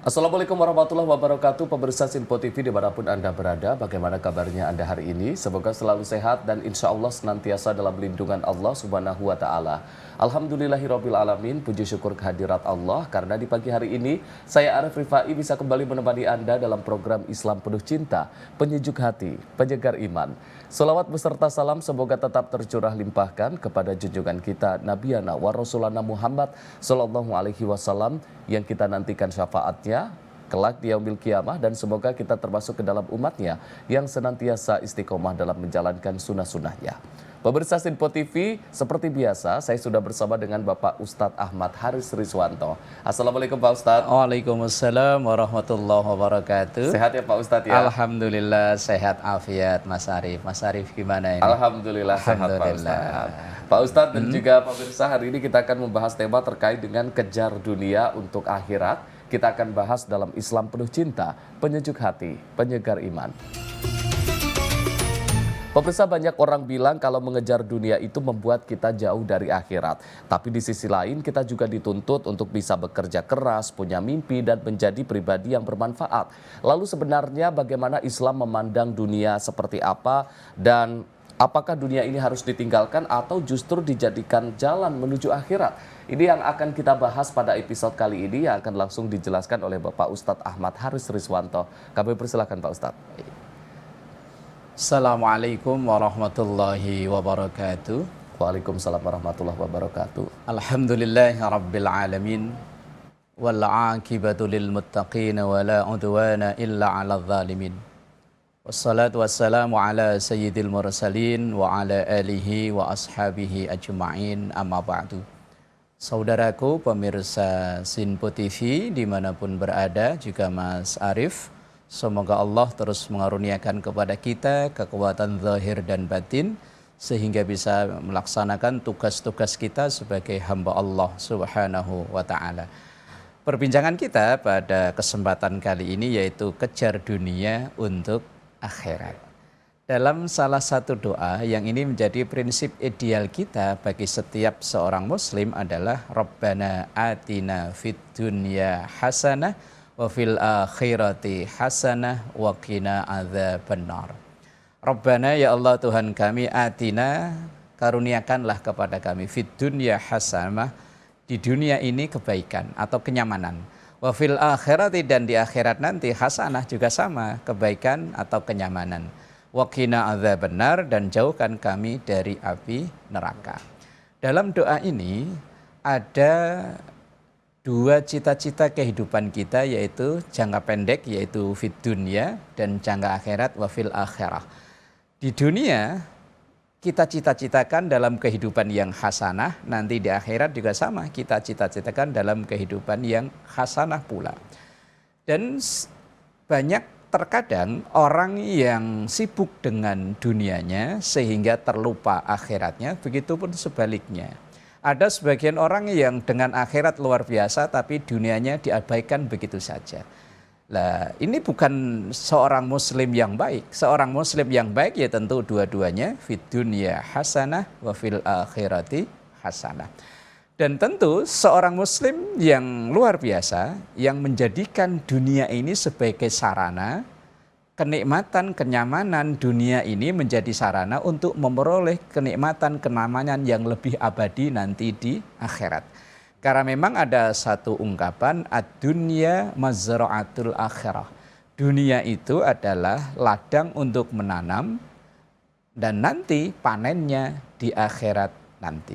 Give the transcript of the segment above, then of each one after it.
Assalamualaikum warahmatullahi wabarakatuh, pemirsa Sinpo TV dimanapun Anda berada. Bagaimana kabarnya Anda hari ini? Semoga selalu sehat dan insya Allah senantiasa dalam lindungan Allah Subhanahu wa Ta'ala. Alhamdulillahirabbil alamin, puji syukur kehadirat Allah karena di pagi hari ini saya Arif Rifai bisa kembali menemani Anda dalam program Islam Penuh Cinta, penyejuk hati, penyegar iman. Selawat beserta salam semoga tetap tercurah limpahkan kepada junjungan kita Nabiana wa Rasulana Muhammad Sallallahu Alaihi Wasallam yang kita nantikan syafaatnya kelak di yaumil kiamah, dan semoga kita termasuk ke dalam umatnya yang senantiasa istiqomah dalam menjalankan sunnah-sunnahnya. Pemirsa Sinpo TV, seperti biasa saya sudah bersama dengan Bapak Ustadz Ahmad Haris Rizwanto. Assalamualaikum Pak Ustadz. Waalaikumsalam warahmatullahi wabarakatuh. Sehat ya Pak Ustadz ya? Alhamdulillah sehat afiat Mas Arif. Mas Arif gimana ini? Alhamdulillah sehat Pak Ustadz. Pak Ustadz dan juga pemirsa, hari ini kita akan membahas tema terkait dengan kejar dunia untuk akhirat. Kita akan bahas dalam Islam Penuh Cinta, penyejuk hati, penyegar iman. Pemirsa, banyak orang bilang kalau mengejar dunia itu membuat kita jauh dari akhirat. Tapi di sisi lain kita juga dituntut untuk bisa bekerja keras, punya mimpi dan menjadi pribadi yang bermanfaat. Lalu sebenarnya bagaimana Islam memandang dunia seperti apa, dan apakah dunia ini harus ditinggalkan atau justru dijadikan jalan menuju akhirat? Ini yang akan kita bahas pada episode kali ini yang akan langsung dijelaskan oleh Bapak Ustadz Ahmad Haris Rizwanto. Kami persilakan Pak Ustadz. Assalamualaikum warahmatullahi wabarakatuh. Waalaikumsalam warahmatullahi wabarakatuh. Alhamdulillahi rabbil alamin. Wal aqibatu lil muttaqin wa la udwana illa 'alal zalimin. Wassalatu wassalamu ala sayyidil mursalin wa ala alihi wa ashabihi ajma'in, amma ba'du. Saudaraku pemirsa Sinpo TV dimanapun berada, juga Mas Arif, semoga Allah terus mengaruniakan kepada kita kekuatan zahir dan batin sehingga bisa melaksanakan tugas-tugas kita sebagai hamba Allah Subhanahu wa Ta'ala. Perbincangan kita pada kesempatan kali ini yaitu kejar dunia untuk akhirat. Dalam salah satu doa yang ini menjadi prinsip ideal kita bagi setiap seorang muslim adalah Rabbana atina fid dunya hasanah wa fil akhirati hasanah wa qina adzabannar. Rabbana, ya Allah Tuhan kami, atina, karuniakanlah kepada kami, fid dunya hasanah, di dunia ini kebaikan atau kenyamanan. Wa fil akhirati, dan di akhirat nanti hasanah juga sama, kebaikan atau kenyamanan. Wa qina adzabannar, dan jauhkan kami dari api neraka. Dalam doa ini ada dua cita-cita kehidupan kita, yaitu jangka pendek yaitu fid dunya dan jangka akhirat wa fil akhirah. Di dunia kita cita-citakan dalam kehidupan yang hasanah, nanti di akhirat juga sama, kita cita-citakan dalam kehidupan yang hasanah pula. Dan banyak terkadang orang yang sibuk dengan dunianya sehingga terlupa akhiratnya, begitupun sebaliknya. Ada sebagian orang yang dengan akhirat luar biasa tapi dunianya diabaikan begitu saja. Lah, ini bukan seorang muslim yang baik. Seorang muslim yang baik ya tentu dua-duanya, fid dunya hasanah wa fil akhirati hasanah. Dan tentu seorang muslim yang luar biasa yang menjadikan dunia ini sebagai sarana, kenikmatan, kenyamanan dunia ini menjadi sarana untuk memperoleh kenikmatan, kenyamanan yang lebih abadi nanti di akhirat. Karena memang ada satu ungkapan, ad-dunya mazra'atul akhirah. Dunia itu adalah ladang untuk menanam dan nanti panennya di akhirat nanti.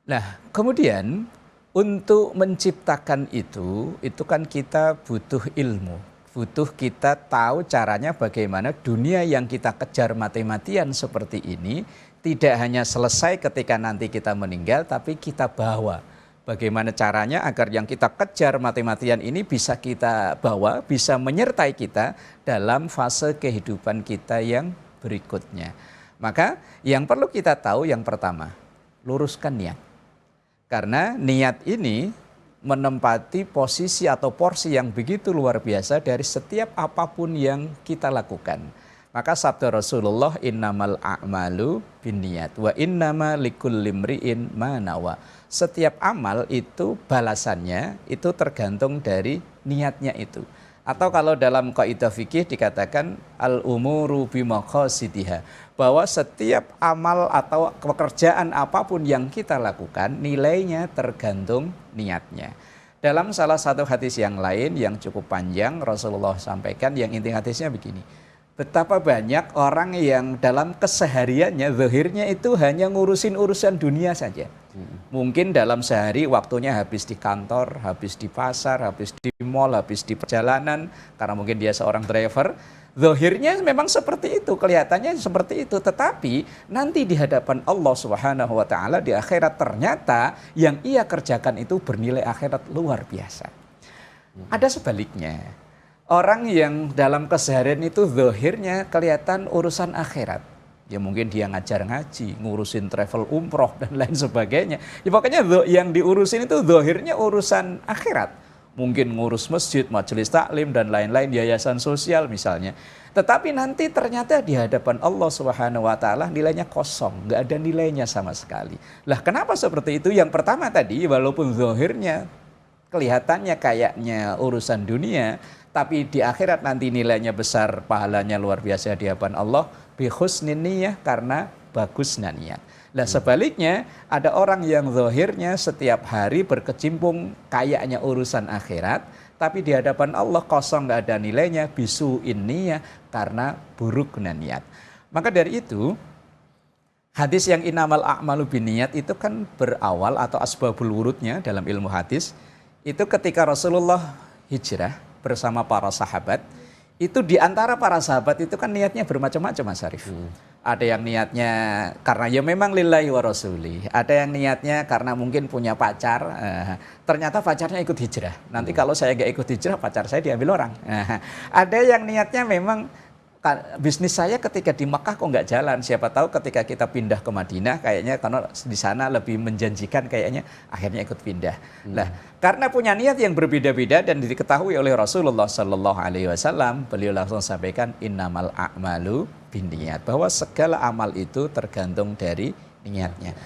Nah, kemudian untuk menciptakan itu kan kita butuh ilmu. Butuh kita tahu caranya bagaimana dunia yang kita kejar mati-matian seperti ini tidak hanya selesai ketika nanti kita meninggal, tapi kita bawa. Bagaimana caranya agar yang kita kejar mati-matian ini bisa kita bawa, bisa menyertai kita dalam fase kehidupan kita yang berikutnya. Maka yang perlu kita tahu yang pertama, luruskan niat. Karena niat ini menempati posisi atau porsi yang begitu luar biasa dari setiap apapun yang kita lakukan. Maka sabda Rasulullah, innamal a'malu binniyat wa innama likulli imri'in ma nawa. Setiap amal itu balasannya itu tergantung dari niatnya itu. Atau kalau dalam kaidah fikih dikatakan al-umuru bimaqasidiha, bahwa setiap amal atau pekerjaan apapun yang kita lakukan nilainya tergantung niatnya. Dalam salah satu hadis yang lain yang cukup panjang, Rasulullah sampaikan, yang inti hadisnya begini: betapa banyak orang yang dalam kesehariannya, zahirnya itu hanya ngurusin urusan dunia saja. Mungkin dalam sehari waktunya habis di kantor, habis di pasar, habis di mall, habis di perjalanan, karena mungkin dia seorang driver. Zahirnya memang seperti itu, kelihatannya seperti itu, tetapi nanti di hadapan Allah Subhanahu wa taala di akhirat ternyata yang ia kerjakan itu bernilai akhirat luar biasa. Ada sebaliknya. Orang yang dalam keseharian itu zahirnya kelihatan urusan akhirat. Ya mungkin dia ngajar ngaji, ngurusin travel umroh dan lain sebagainya. Ya pokoknya yang diurusin itu zahirnya urusan akhirat. Mungkin ngurus masjid, majelis taklim dan lain-lain, yayasan sosial misalnya. Tetapi nanti ternyata di hadapan Allah Subhanahu wa taala nilainya kosong, nggak ada nilainya sama sekali. Lah kenapa seperti itu? Yang pertama tadi, walaupun zahirnya kelihatannya kayaknya urusan dunia, tapi di akhirat nanti nilainya besar, pahalanya luar biasa di hadapan Allah, bi husnin niyah, karena bagusnya niat. Nah sebaliknya ada orang yang zahirnya setiap hari berkecimpung kayaknya urusan akhirat, tapi di hadapan Allah kosong, nggak ada nilainya, bisu niyah, karena buruknya niat. Maka dari itu hadis yang innamal a'malu binniyat itu kan berawal atau asbabul wurudnya dalam ilmu hadis itu ketika Rasulullah hijrah bersama para sahabat. Itu di antara para sahabat itu kan niatnya bermacam-macam, Mas Arif. Ada yang niatnya karena ya memang lillahi wa rasuli. Ada yang niatnya karena mungkin punya pacar. Ternyata pacarnya ikut hijrah. Nanti kalau saya nggak ikut hijrah, pacar saya diambil orang. Ada yang niatnya memang bisnis saya ketika di Mekah kok nggak jalan. Siapa tahu ketika kita pindah ke Madinah kayaknya karena di sana lebih menjanjikan, kayaknya akhirnya ikut pindah. Nah, karena punya niat yang berbeda-beda dan diketahui oleh Rasulullah Sallallahu Alaihi Wasallam, beliau langsung sampaikan innamal a'malu binniyat, bahwa segala amal itu tergantung dari niatnya.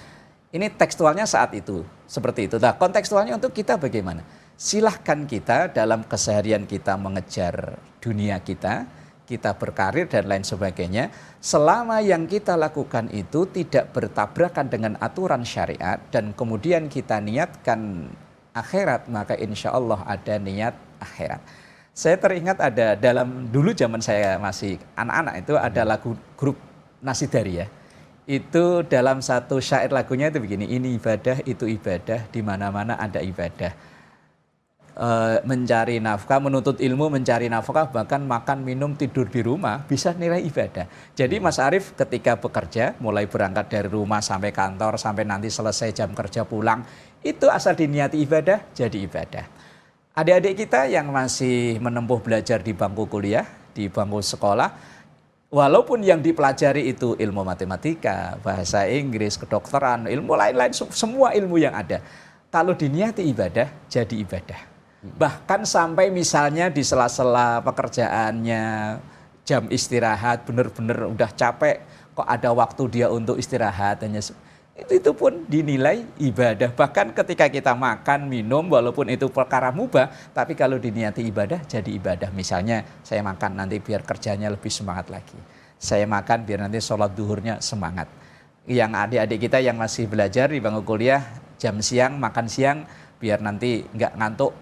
Ini tekstualnya saat itu seperti itu. Nah, kontekstualnya untuk kita bagaimana? Silahkan kita dalam keseharian kita mengejar dunia kita berkarir dan lain sebagainya, selama yang kita lakukan itu tidak bertabrakan dengan aturan syariat dan kemudian kita niatkan akhirat, maka insya Allah ada niat akhirat. Saya teringat ada dalam dulu zaman saya masih anak-anak itu ada lagu grup Nasidari ya. Itu dalam satu syair lagunya itu begini, ini ibadah, itu ibadah, di mana-mana ada ibadah. Mencari nafkah, menuntut ilmu, mencari nafkah, bahkan makan, minum, tidur di rumah bisa nilai ibadah. Jadi Mas Arif ketika bekerja, mulai berangkat dari rumah sampai kantor, sampai nanti selesai jam kerja pulang, itu asal diniati ibadah, jadi ibadah. Adik-adik kita yang masih menempuh belajar di bangku kuliah, di bangku sekolah, walaupun yang dipelajari itu ilmu matematika, bahasa Inggris, kedokteran, ilmu lain-lain, semua ilmu yang ada, kalau diniati ibadah, jadi ibadah. Bahkan sampai misalnya di sela-sela pekerjaannya, jam istirahat, benar-benar udah capek, kok ada waktu dia untuk istirahat, itu pun dinilai ibadah. Bahkan ketika kita makan, minum, walaupun itu perkara mubah, tapi kalau diniati ibadah, jadi ibadah. Misalnya saya makan nanti biar kerjanya lebih semangat lagi. Saya makan biar nanti sholat duhurnya semangat. Yang adik-adik kita yang masih belajar di bangku kuliah, jam siang, makan siang, biar nanti nggak ngantuk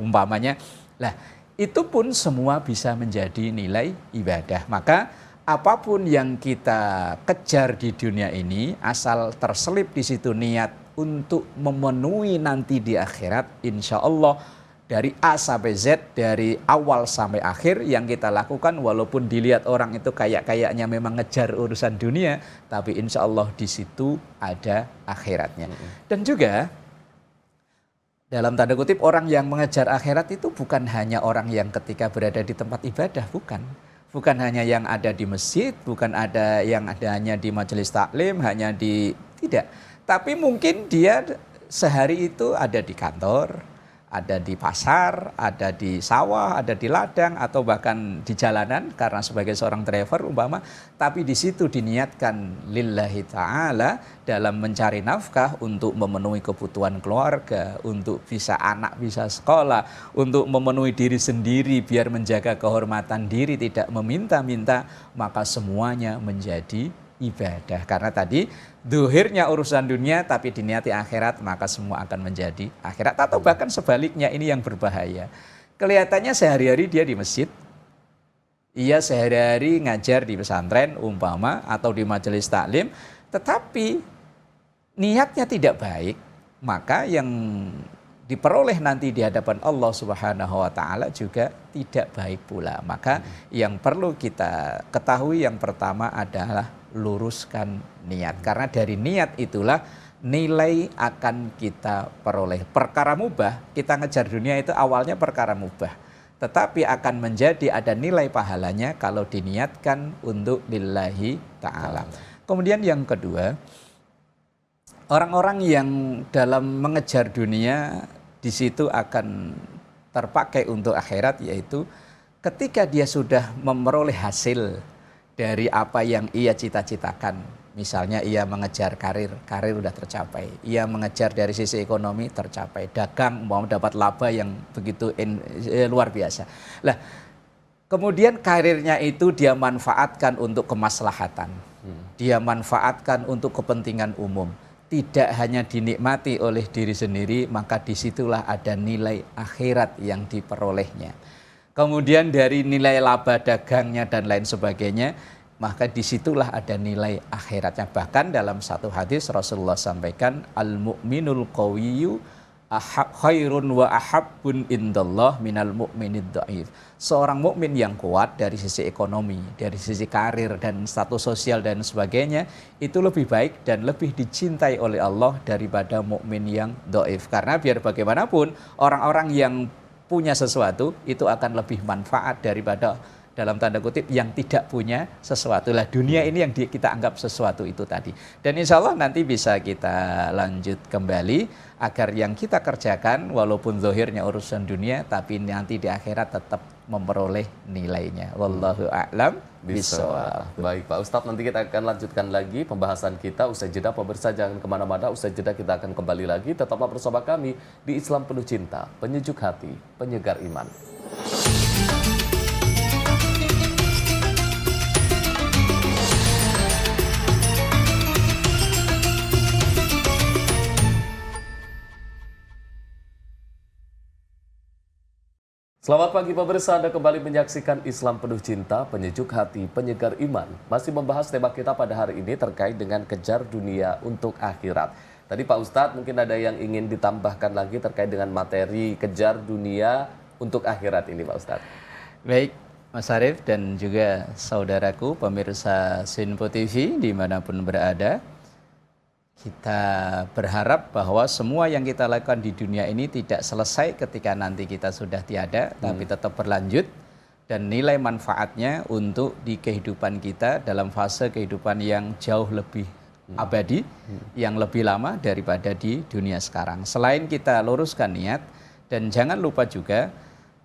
umpamanya. Lah itu pun semua bisa menjadi nilai ibadah. Maka apapun yang kita kejar di dunia ini, asal terselip di situ niat untuk memenuhi nanti di akhirat, insya Allah dari A sampai Z, dari awal sampai akhir yang kita lakukan, walaupun dilihat orang itu kayaknya memang ngejar urusan dunia, tapi insya Allah di situ ada akhiratnya. Dan juga dalam tanda kutip, orang yang mengejar akhirat itu bukan hanya orang yang ketika berada di tempat ibadah, bukan. Bukan hanya yang ada di masjid, bukan ada yang ada hanya di majelis taklim, tidak. Tapi mungkin dia sehari itu ada di kantor, ada di pasar, ada di sawah, ada di ladang, atau bahkan di jalanan karena sebagai seorang driver umpama, tapi di situ diniatkan lillahi ta'ala dalam mencari nafkah untuk memenuhi kebutuhan keluarga, untuk bisa anak bisa sekolah, untuk memenuhi diri sendiri biar menjaga kehormatan diri, tidak meminta-minta, maka semuanya menjadi ibadah. Karena tadi zuhirnya urusan dunia tapi diniati akhirat, maka semua akan menjadi akhirat. Atau bahkan sebaliknya, ini yang berbahaya. Kelihatannya sehari-hari dia di masjid, ia sehari-hari ngajar di pesantren umpama atau di majelis taklim, tetapi niatnya tidak baik, maka yang diperoleh nanti di hadapan Allah Subhanahu wa taala juga tidak baik pula. Maka yang perlu kita ketahui yang pertama adalah luruskan niat. Karena dari niat itulah nilai akan kita peroleh. Perkara mubah, kita ngejar dunia itu awalnya perkara mubah. Tetapi akan menjadi ada nilai pahalanya kalau diniatkan untuk lillahi ta'ala. Kemudian yang kedua, orang-orang yang dalam mengejar dunia di situ akan terpakai untuk akhirat, yaitu ketika dia sudah memperoleh hasil dari apa yang ia cita-citakan. Misalnya ia mengejar karir udah tercapai. Ia mengejar dari sisi ekonomi tercapai. Dagang mau dapat laba yang begitu luar biasa. Lah, kemudian karirnya itu dia manfaatkan untuk kemaslahatan. Dia manfaatkan untuk kepentingan umum. Tidak hanya dinikmati oleh diri sendiri, maka disitulah ada nilai akhirat yang diperolehnya. Kemudian dari nilai laba dagangnya dan lain sebagainya, maka disitulah ada nilai akhiratnya. Bahkan dalam satu hadis Rasulullah sampaikan, al-mu'minul qawiyyu khairun wa ahabbun indallah minal mu'minid dhaif. Seorang mukmin yang kuat dari sisi ekonomi, dari sisi karir dan status sosial dan sebagainya, itu lebih baik dan lebih dicintai oleh Allah daripada mukmin yang dhaif. Karena biar bagaimanapun orang-orang yang punya sesuatu itu akan lebih manfaat daripada dalam tanda kutip yang tidak punya sesuatu. Lah, dunia ini yang kita anggap sesuatu itu tadi. Dan insya Allah nanti bisa kita lanjut kembali agar yang kita kerjakan walaupun zahirnya urusan dunia tapi nanti di akhirat tetap memperoleh nilainya. Wallahu a'lam bishawab. Baik Pak Ustadz, nanti kita akan lanjutkan lagi pembahasan kita. Usai jeda pemirsa jangan kemana-mana. Usai jeda kita akan kembali lagi. Tetaplah bersama kami di Islam Penuh Cinta, penyejuk hati, penyegar iman. Selamat pagi pemirsa, Anda kembali menyaksikan Islam Penuh Cinta, penyejuk hati, penyegar iman. Masih membahas tema kita pada hari ini terkait dengan kejar dunia untuk akhirat. Tadi Pak Ustadz mungkin ada yang ingin ditambahkan lagi terkait dengan materi kejar dunia untuk akhirat ini Pak Ustadz. Baik Mas Arief dan juga saudaraku pemirsa Sinpo TV dimanapun berada. Kita berharap bahwa semua yang kita lakukan di dunia ini tidak selesai ketika nanti kita sudah tiada, tapi tetap berlanjut dan nilai manfaatnya untuk di kehidupan kita dalam fase kehidupan yang jauh lebih abadi, yang lebih lama daripada di dunia sekarang. Selain kita luruskan niat dan jangan lupa juga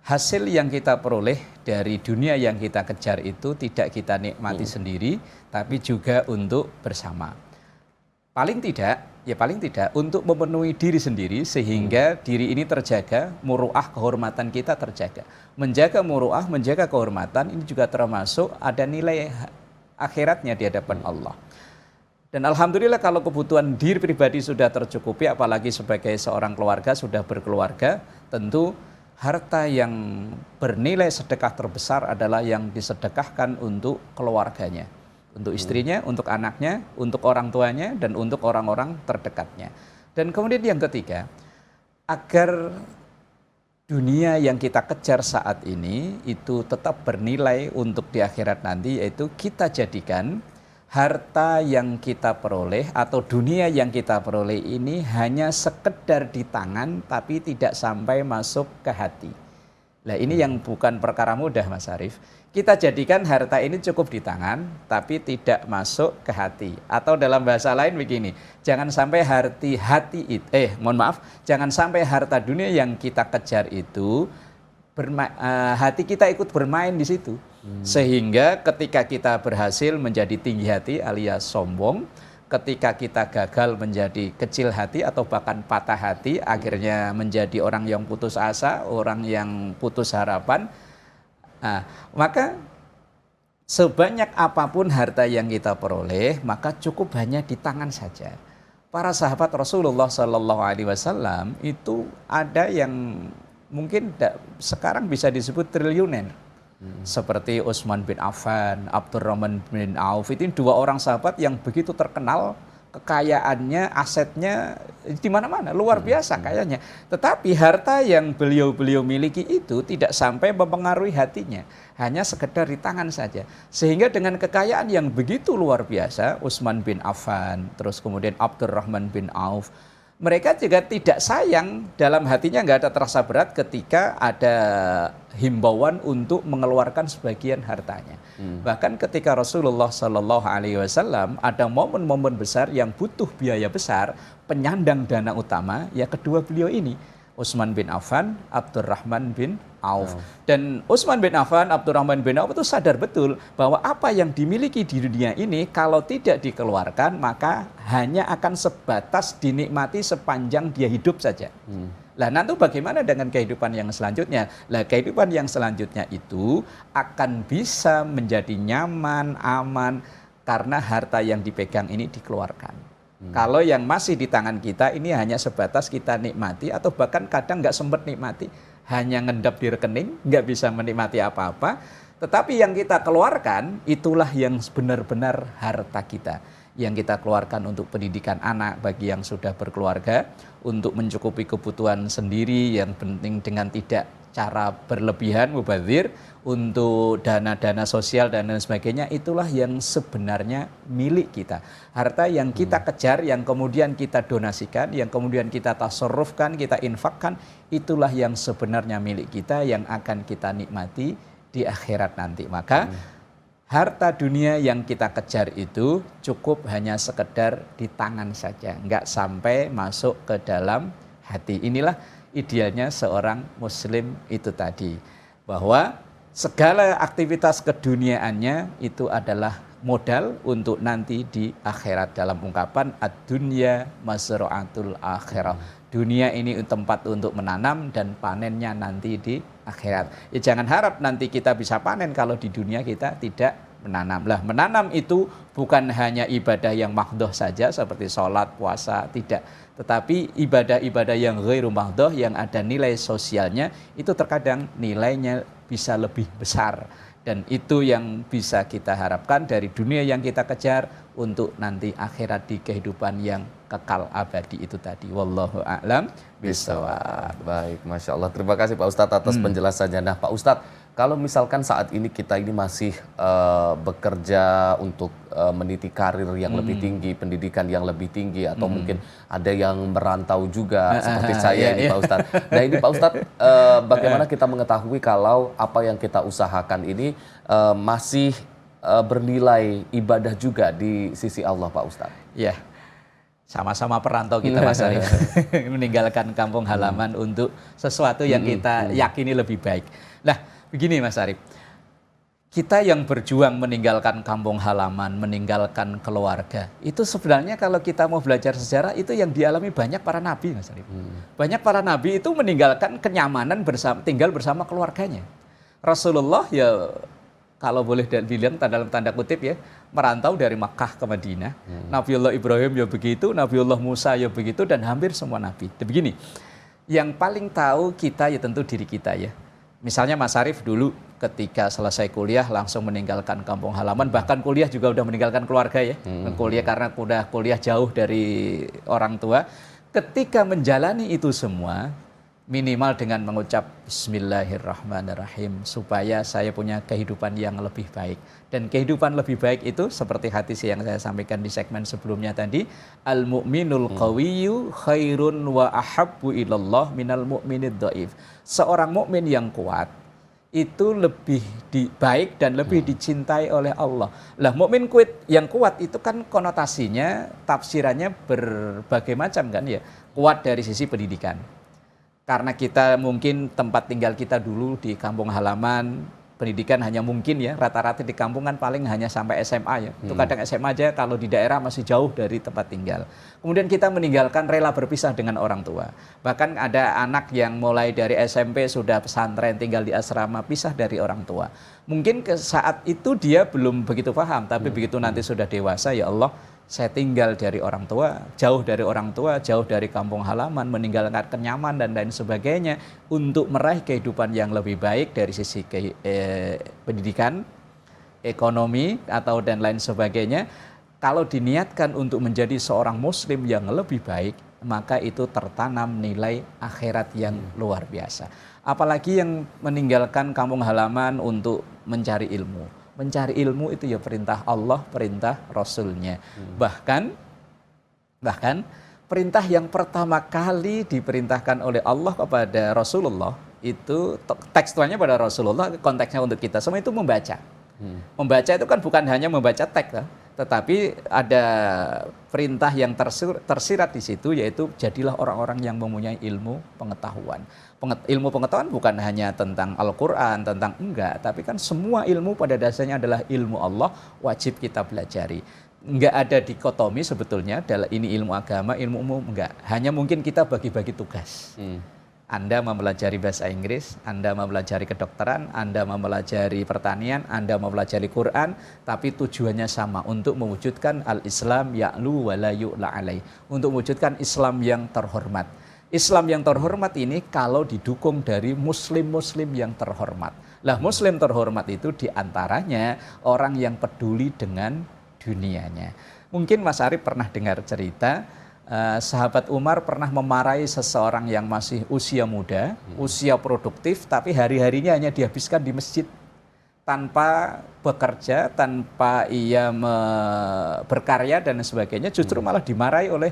hasil yang kita peroleh dari dunia yang kita kejar itu tidak kita nikmati sendiri, tapi juga untuk bersama. Paling tidak untuk memenuhi diri sendiri sehingga diri ini terjaga, muruah kehormatan kita terjaga. Menjaga muruah, menjaga kehormatan ini juga termasuk ada nilai akhiratnya di hadapan Allah. Dan alhamdulillah kalau kebutuhan diri pribadi sudah tercukupi, apalagi sebagai seorang keluarga sudah berkeluarga, tentu harta yang bernilai sedekah terbesar adalah yang disedekahkan untuk keluarganya. Untuk istrinya, untuk anaknya, untuk orang tuanya, dan untuk orang-orang terdekatnya. Dan kemudian yang ketiga, agar dunia yang kita kejar saat ini itu tetap bernilai untuk di akhirat nanti, yaitu kita jadikan harta yang kita peroleh atau dunia yang kita peroleh ini hanya sekedar di tangan, tapi tidak sampai masuk ke hati. Nah ini yang bukan perkara mudah Mas Arief. Kita jadikan harta ini cukup di tangan, tapi tidak masuk ke hati. Atau dalam bahasa lain begini, jangan sampai jangan sampai harta dunia yang kita kejar itu hati kita ikut bermain di situ. Sehingga ketika kita berhasil menjadi tinggi hati alias sombong, ketika kita gagal menjadi kecil hati atau bahkan patah hati, akhirnya menjadi orang yang putus asa, orang yang putus harapan. Nah, maka sebanyak apapun harta yang kita peroleh, maka cukup hanya di tangan saja. Para sahabat Rasulullah Sallallahu Alaihi Wasallam itu ada yang mungkin sekarang bisa disebut triliuner. Seperti Utsman bin Affan, Abdurrahman bin Auf, itu dua orang sahabat yang begitu terkenal, kekayaannya, asetnya di mana-mana, luar biasa kayanya. Tetapi harta yang beliau miliki itu tidak sampai mempengaruhi hatinya, hanya sekedar di tangan saja. Sehingga dengan kekayaan yang begitu luar biasa, Utsman bin Affan, terus kemudian Abdurrahman bin Auf, mereka juga tidak sayang, dalam hatinya nggak ada terasa berat ketika ada himbauan untuk mengeluarkan sebagian hartanya. Bahkan ketika Rasulullah Sallallahu Alaihi Wasallam ada momen-momen besar yang butuh biaya besar, penyandang dana utama ya kedua beliau ini, Utsman bin Affan, Abdurrahman bin Auf. Dan Utsman bin Affan, Abdurrahman bin Auf itu sadar betul bahwa apa yang dimiliki di dunia ini kalau tidak dikeluarkan maka hanya akan sebatas dinikmati sepanjang dia hidup saja. Lah nanti bagaimana dengan kehidupan yang selanjutnya? Lah kehidupan yang selanjutnya itu akan bisa menjadi nyaman, aman karena harta yang dipegang ini dikeluarkan. Kalau yang masih di tangan kita ini hanya sebatas kita nikmati atau bahkan kadang nggak sempat nikmati, hanya ngendap di rekening, nggak bisa menikmati apa-apa. Tetapi yang kita keluarkan itulah yang benar-benar harta kita. Yang kita keluarkan untuk pendidikan anak bagi yang sudah berkeluarga, untuk mencukupi kebutuhan sendiri yang penting dengan tidak cara berlebihan, mubadzir, untuk dana-dana sosial dan lain sebagainya, itulah yang sebenarnya milik kita. Harta yang kita kejar, yang kemudian kita donasikan, yang kemudian kita tasarrufkan, kita infakkan, itulah yang sebenarnya milik kita, yang akan kita nikmati di akhirat nanti. Maka harta dunia yang kita kejar itu cukup hanya sekedar di tangan saja, nggak sampai masuk ke dalam hati. Inilah idealnya seorang muslim itu tadi, bahwa segala aktivitas keduniaannya itu adalah modal untuk nanti di akhirat, dalam ungkapan ad-dunya mazra'atul akhirah. Dunia ini tempat untuk menanam dan panennya nanti di akhirat. Ya jangan harap nanti kita bisa panen kalau di dunia kita tidak menanam. Lah menanam itu bukan hanya ibadah yang mahdhoh saja seperti sholat, puasa, tidak. Tetapi ibadah-ibadah yang ghairu mahdhoh, yang ada nilai sosialnya, itu terkadang nilainya bisa lebih besar. Dan itu yang bisa kita harapkan dari dunia yang kita kejar untuk nanti akhirat di kehidupan yang kekal abadi itu tadi. Wallahu a'lam bishawab. Baik, Masya Allah. Terima kasih Pak Ustadz atas penjelasannya. Nah Pak Ustadz, kalau misalkan saat ini kita ini masih bekerja untuk meniti karir yang lebih tinggi, pendidikan yang lebih tinggi, atau mungkin ada yang merantau juga seperti saya ini Pak Ustadz. Nah ini Pak Ustadz, bagaimana kita mengetahui kalau apa yang kita usahakan ini masih bernilai ibadah juga di sisi Allah Pak Ustadz? Ya, sama-sama perantau kita Mas Arief. Meninggalkan kampung halaman untuk sesuatu yang kita yakini lebih baik. Nah, begini Mas Arief, kita yang berjuang meninggalkan kampung halaman, meninggalkan keluarga, itu sebenarnya kalau kita mau belajar sejarah itu yang dialami banyak para nabi Mas Arief. Banyak para nabi itu meninggalkan kenyamanan tinggal bersama keluarganya. Rasulullah ya kalau boleh dibilang dalam tanda kutip ya, merantau dari Makkah ke Madinah. Nabiullah Ibrahim ya begitu, Nabiullah Musa ya begitu, dan hampir semua nabi. Begini, yang paling tahu kita ya tentu diri kita ya. Misalnya Mas Arief dulu ketika selesai kuliah langsung meninggalkan kampung halaman, bahkan kuliah juga udah meninggalkan keluarga ya. Kuliah karena udah kuliah jauh dari orang tua. Ketika menjalani itu semua, minimal dengan mengucap Bismillahirrahmanirrahim supaya saya punya kehidupan yang lebih baik. Dan kehidupan lebih baik itu seperti hadis yang saya sampaikan di segmen sebelumnya tadi, al-mu'minul qawiyyu khairun wa ahabbu ilallah minal mu'minid dhaif. Seorang mukmin yang kuat itu lebih baik dan lebih dicintai oleh Allah. Lah mukmin yang kuat itu kan konotasinya, tafsirannya berbagai macam kan ya. Kuat dari sisi pendidikan. Karena kita mungkin tempat tinggal kita dulu di kampung halaman, pendidikan hanya mungkin ya, rata-rata di kampung kan paling hanya sampai SMA ya. Itu kadang SMA aja kalau di daerah masih jauh dari tempat tinggal. Kemudian kita meninggalkan rela berpisah dengan orang tua. Bahkan ada anak yang mulai dari SMP sudah pesantren tinggal di asrama, pisah dari orang tua. Mungkin ke saat itu dia belum begitu paham, tapi begitu nanti sudah dewasa, ya Allah, saya tinggal dari orang tua, jauh dari kampung halaman, meninggalkan kenyaman dan lain sebagainya untuk meraih kehidupan yang lebih baik dari sisi pendidikan, ekonomi atau dan lain sebagainya. Kalau diniatkan untuk menjadi seorang muslim yang lebih baik, maka itu tertanam nilai akhirat yang luar biasa. Apalagi yang meninggalkan kampung halaman untuk mencari ilmu. Mencari ilmu itu ya perintah Allah, perintah Rasulnya. Bahkan perintah yang pertama kali diperintahkan oleh Allah kepada Rasulullah itu tekstualnya pada Rasulullah, konteksnya untuk kita semua itu membaca. Membaca itu kan bukan hanya membaca teks, tetapi ada perintah yang tersirat di situ, yaitu jadilah orang-orang yang mempunyai ilmu pengetahuan. Ilmu pengetahuan bukan hanya tentang Al-Quran, tentang enggak, tapi kan semua ilmu pada dasarnya adalah ilmu Allah, wajib kita pelajari. Enggak ada dikotomi sebetulnya, ini ilmu agama, ilmu umum, enggak. Hanya mungkin kita bagi-bagi tugas. Anda mempelajari bahasa Inggris, Anda mempelajari kedokteran, Anda mempelajari pertanian, Anda mempelajari Quran, tapi tujuannya sama, untuk mewujudkan al-Islam ya'lu wa la yu'la alaih, untuk mewujudkan Islam yang terhormat. Islam yang terhormat ini kalau didukung dari muslim-muslim yang terhormat. Lah muslim terhormat itu diantaranya orang yang peduli dengan dunianya. Mungkin Mas Arief pernah dengar cerita, sahabat Umar pernah memarahi seseorang yang masih usia muda, usia produktif, tapi hari-harinya hanya dihabiskan di masjid. Tanpa bekerja, tanpa ia berkarya dan sebagainya, justru malah dimarahi oleh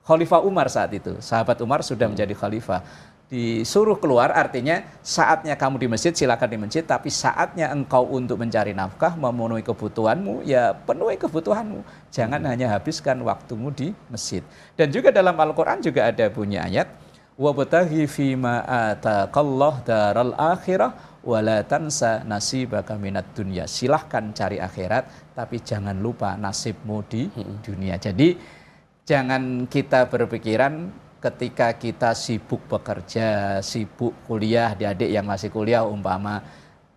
Khalifah Umar saat itu. Sahabat Umar sudah menjadi khalifah. Disuruh keluar, artinya saatnya kamu di masjid, silakan di masjid, tapi saatnya engkau untuk mencari nafkah, memenuhi kebutuhanmu, ya penuhi kebutuhanmu. Jangan hanya habiskan waktumu di masjid. Dan juga dalam Al-Quran juga ada bunyi ayat, wabtaghi fima ataqallah daral akhirah wala tansa nasibaka minad dunya. Silahkan cari akhirat, tapi jangan lupa nasibmu di dunia. Jadi jangan kita berpikiran ketika kita sibuk bekerja, sibuk kuliah, adik-adik yang masih kuliah umpama,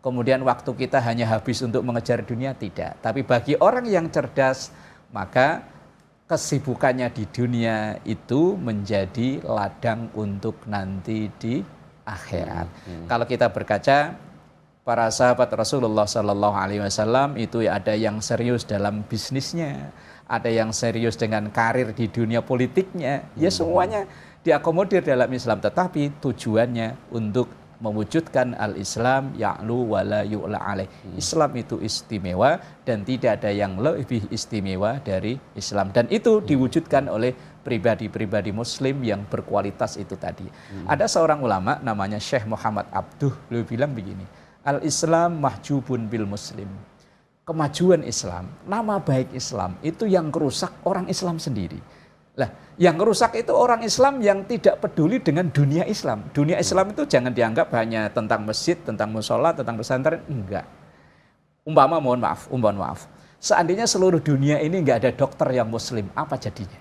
kemudian waktu kita hanya habis untuk mengejar dunia, tidak. Tapi bagi orang yang cerdas, maka kesibukannya di dunia itu menjadi ladang untuk nanti di akhirat. Kalau kita berkaca, para sahabat Rasulullah SAW itu ada yang serius dalam bisnisnya, ada yang serius dengan karir di dunia politiknya, ya semuanya diakomodir dalam Islam, tetapi tujuannya untuk mewujudkan al-Islam ya'lu wa la yu'la alaih. Islam itu istimewa dan tidak ada yang lebih istimewa dari Islam, dan itu diwujudkan oleh pribadi-pribadi muslim yang berkualitas itu tadi. Ada seorang ulama namanya Syekh Muhammad Abduh, beliau bilang begini, al-Islam mahjubun bil muslim. Kemajuan Islam, nama baik Islam itu yang kerusak orang Islam sendiri. Lah, yang kerusak itu orang Islam yang tidak peduli dengan dunia Islam. Dunia Islam itu jangan dianggap hanya tentang masjid, tentang musola, tentang pesantren, enggak. Mohon maaf. Seandainya seluruh dunia ini enggak ada dokter yang muslim, apa jadinya?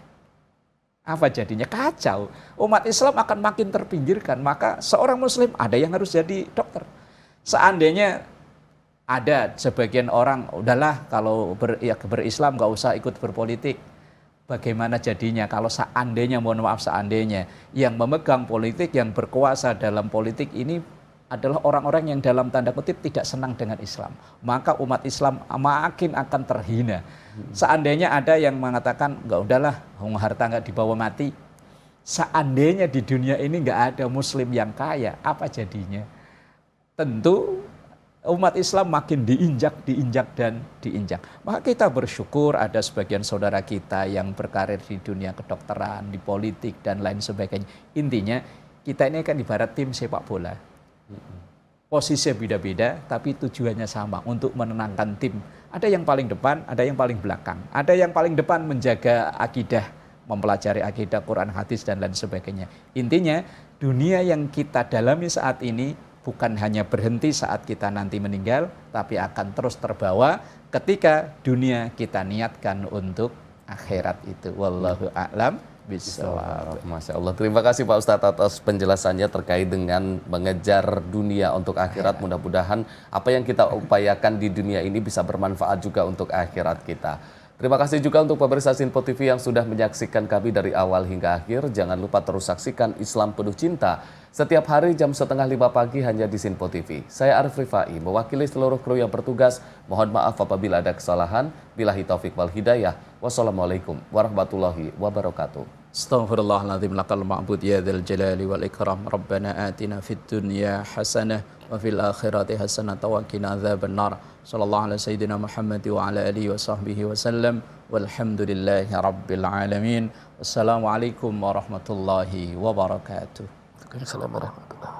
Apa jadinya? Kacau. Umat Islam akan makin terpinggirkan, maka seorang muslim ada yang harus jadi dokter. Seandainya ada sebagian orang, udahlah kalau berislam nggak usah ikut berpolitik. Bagaimana jadinya kalau seandainya yang memegang politik, yang berkuasa dalam politik ini adalah orang-orang yang dalam tanda kutip tidak senang dengan Islam. Maka umat Islam makin akan terhina. Seandainya ada yang mengatakan, nggak udahlah, harta nggak dibawa mati. seandainya di dunia ini nggak ada muslim yang kaya, apa jadinya? Tentu umat Islam makin diinjak dan diinjak. Maka kita bersyukur ada sebagian saudara kita yang berkarir di dunia kedokteran, di politik, dan lain sebagainya. Intinya kita ini kan ibarat tim sepak bola. Posisinya beda-beda, tapi tujuannya sama, untuk menenangkan tim. Ada yang paling depan, ada yang paling belakang. Ada yang paling depan menjaga akidah, mempelajari akidah, Quran, hadis, dan lain sebagainya. Intinya dunia yang kita dalami saat ini bukan hanya berhenti saat kita nanti meninggal, tapi akan terus terbawa ketika dunia kita niatkan untuk akhirat itu. Wallahu a'lam bishawab. Masya Allah. Terima kasih Pak Ustadz atas penjelasannya terkait dengan mengejar dunia untuk akhirat. Mudah-mudahan apa yang kita upayakan di dunia ini bisa bermanfaat juga untuk akhirat kita. Terima kasih juga untuk pemirsa Sinpo TV yang sudah menyaksikan kami dari awal hingga akhir. Jangan lupa terus saksikan Islam Penuh Cinta setiap hari jam 4:30 pagi hanya di Sinpo TV. Saya Arif Rifai, mewakili seluruh kru yang bertugas. Mohon maaf apabila ada kesalahan. Billahi taufik wal hidayah. Wassalamualaikum warahmatullahi wabarakatuh. Astaghfirullahaladzim lakal ma'bud ya dzal jalali wal ikram. Rabbana atina fid dunya hasanah wa fil akhirati hasanah wa qina adzabannar. Sallallahu ala sayyidina Muhammad wa ala alihi wa sahbihi wa sallam. Walhamdulillahi rabbil alamin. Wassalamualaikum warahmatullahi wabarakatuh. Waalaikumsalam warahmatullahi wabarakatuh.